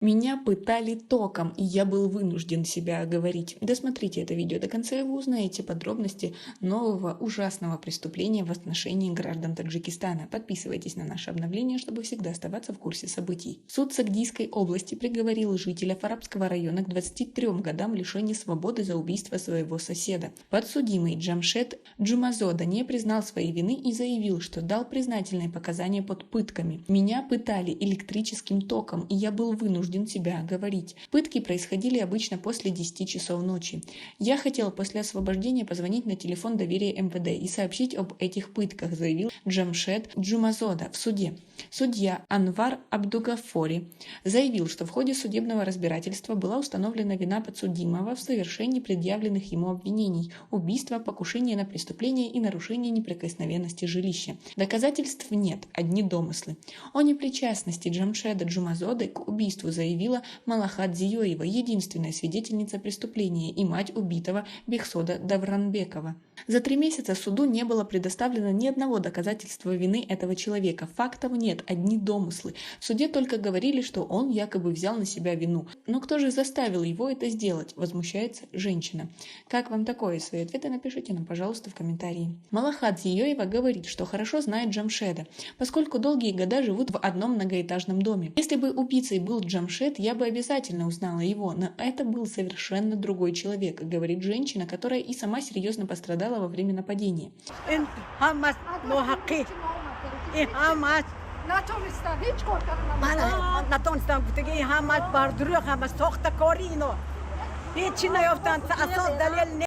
Меня пытали током, и я был вынужден себя оговорить. Досмотрите это видео до конца, и вы узнаете подробности нового ужасного преступления в отношении граждан Таджикистана. Подписывайтесь на наше обновление, чтобы всегда оставаться в курсе событий. Суд Сагдийской области приговорил жителя Фарабского района к 23 годам лишения свободы за убийство своего соседа. Подсудимый Джамшед Джумазода не признал своей вины и заявил, что дал признательные показания под пытками. Меня пытали электрическим током, и я был вынужден себя оговорить. Пытки происходили обычно после 10 часов ночи. Я хотел после освобождения позвонить на телефон доверия МВД и сообщить об этих пытках, заявил Джамшед Джумазода в суде. Судья Анвар Абдугафори заявил, что в ходе судебного разбирательства была установлена вина подсудимого в совершении предъявленных ему обвинений: убийство, покушение на преступление и нарушение неприкосновенности жилища. Доказательств нет, одни домыслы. О непричастности Джамшеда Джумазоды к убийству заявила Малахат Зиёева, единственная свидетельница преступления и мать убитого Бехсода Давранбекова. За 3 месяца суду не было предоставлено ни одного доказательства вины этого человека. Фактов нет, одни домыслы. В суде только говорили, что он якобы взял на себя вину. Но кто же заставил его это сделать? Возмущается женщина. Как вам такое? Свои ответы напишите нам, пожалуйста, в комментарии. Малахат Зиёева говорит, что хорошо знает Джамшеда, поскольку долгие года живут в одном многоэтажном доме. Если бы убийцей был Джамшед, я бы обязательно узнала его, но это был совершенно другой человек, говорит женщина, которая и сама серьезно пострадала во время нападения.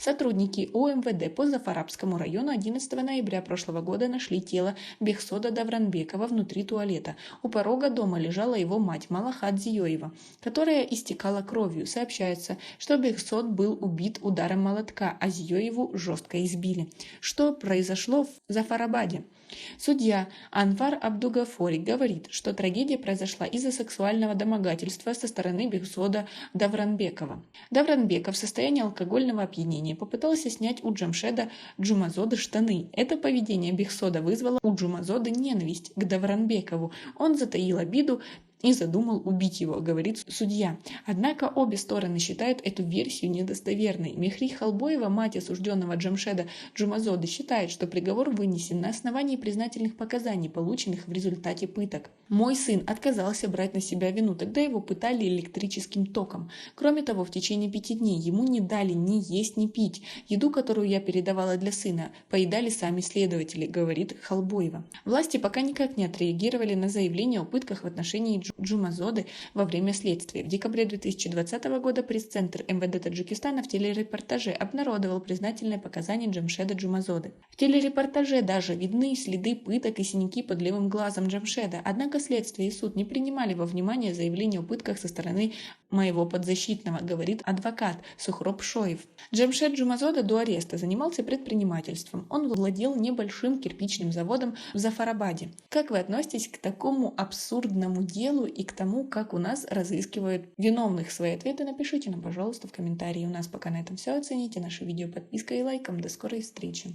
Сотрудники УМВД по Зафарабскому району 11 ноября прошлого года нашли тело Бехсода Давранбекова внутри туалета. У порога дома лежала его мать Малахат Зиёева, которая истекала кровью. Сообщается, что Бехсод был убит ударом молотка, а Зиёеву жестко избили. Что произошло в Зафарабаде? Судья Анвар Абдугафори говорит, что трагедия произошла из-за сексуального домогательства со стороны Бехсода Давранбекова. Давранбеков в состоянии алкогольного опьянения попытался снять у Джамшеда Джумазоды штаны. Это поведение Бехсода вызвало у Джумазоды ненависть к Давранбекову. Он затаил обиду и задумал убить его, говорит судья. Однако обе стороны считают эту версию недостоверной. Мехри Халбоева, мать осужденного Джамшеда Джумазоды, считает, что приговор вынесен на основании признательных показаний, полученных в результате пыток. Мой сын отказался брать на себя вину, тогда его пытали электрическим током. Кроме того, в течение 5 дней ему не дали ни есть, ни пить. Еду, которую я передавала для сына, поедали сами следователи, говорит Халбоева. Власти пока никак не отреагировали на заявление о пытках в отношении Джумазоды во время следствия. В декабре 2020 года пресс-центр МВД Таджикистана в телерепортаже обнародовал признательные показания Джамшеда Джумазоды. В телерепортаже даже видны следы пыток и синяки под левым глазом Джамшеда, однако следствие и суд не принимали во внимание заявление о пытках со стороны моего подзащитного, говорит адвокат Сухроб Шоев. Джамшед Джумазода до ареста занимался предпринимательством. Он владел небольшим кирпичным заводом в Зафарабаде. Как вы относитесь к такому абсурдному делу и к тому, как у нас разыскивают виновных? Свои ответы напишите нам, пожалуйста, в комментарии. У нас пока на этом все. Оцените наше видео подпиской и лайком. До скорой встречи.